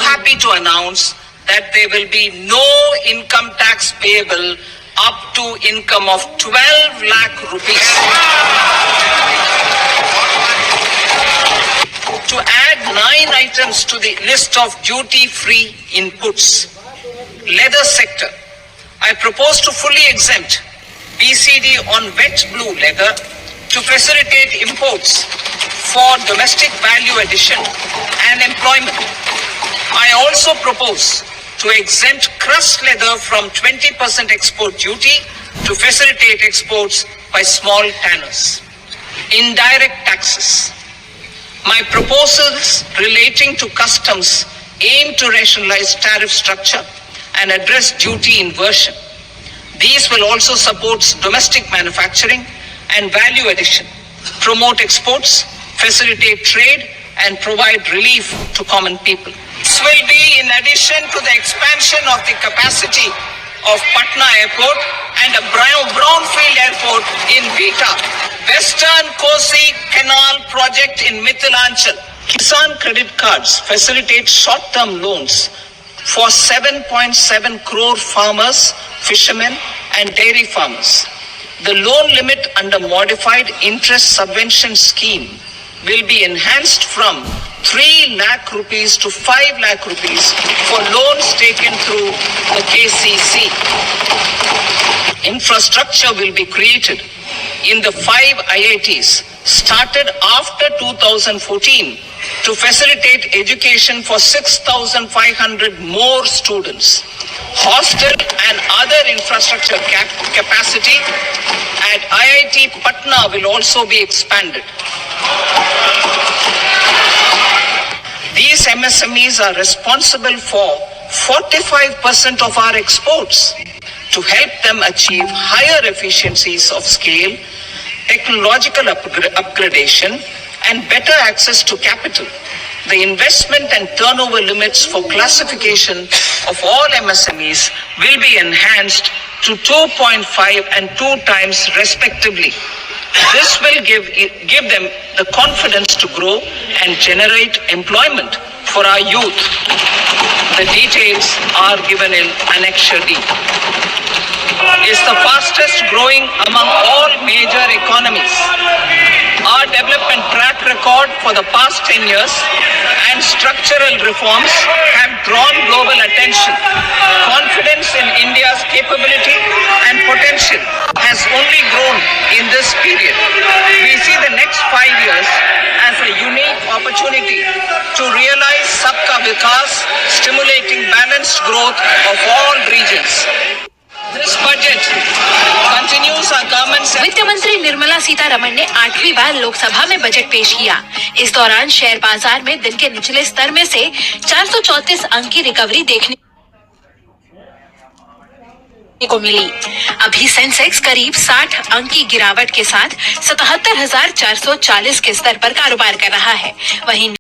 happy to announce that there will be no income tax payable up to income of 12 lakh rupees. To add 9 items to the list of duty-free inputs. Leather sector. I propose to fully exempt BCD on wet blue leather to facilitate imports for domestic value addition and employment. I also propose to exempt crust leather from 20% export duty to facilitate exports by small tanners. Indirect taxes. My proposals relating to customs aim to rationalize tariff structure and address duty inversion. These will also support domestic manufacturing and value addition, promote exports, facilitate trade, and provide relief to common people. This will be in addition to the expansion of the capacity of Patna Airport and a brownfield airport in Beta. Western Kosi Canal project in Mithilanchal. Kisan credit cards facilitate short-term loans for 7.7 crore farmers, fishermen, and dairy farmers. The loan limit under modified interest subvention scheme will be enhanced from 3 lakh rupees to 5 lakh rupees for loans taken through the KCC. Infrastructure will be created in the 5 IITs started after 2014 to facilitate education for 6,500 more students. Hostel and other infrastructure capacity at IIT Patna will also be expanded. These MSMEs are responsible for 45% of our exports. To help them achieve higher efficiencies of scale, technological upgradation, and better access to capital, the investment and turnover limits for classification of all MSMEs will be enhanced to 2.5 and 2 times respectively. This will give them the confidence to grow and generate employment for our youth. The details are given in Annexure D. Is the fastest growing among all major economies. Our development track record for the past 10 years and structural reforms have drawn global attention. Confidence in India's capability and potential has only grown in this period. We see the next 5 years as a unique opportunity to realize Sabka Vikas, stimulating balanced growth of all regions. This budget continues our government's. वित्त मंत्री निर्मला सीतारमण ने 8वीं बार लोकसभा में budget पेश किया। इस दौरान share बाजार में दिन के निचले स्तर में से 434 अंक की रिकवरी देखने को मिली। अभी सेंसेक्स करीब 60 अंक की गिरावट के साथ 77,440 के स्तर पर कारोबार कर रहा है। वहीं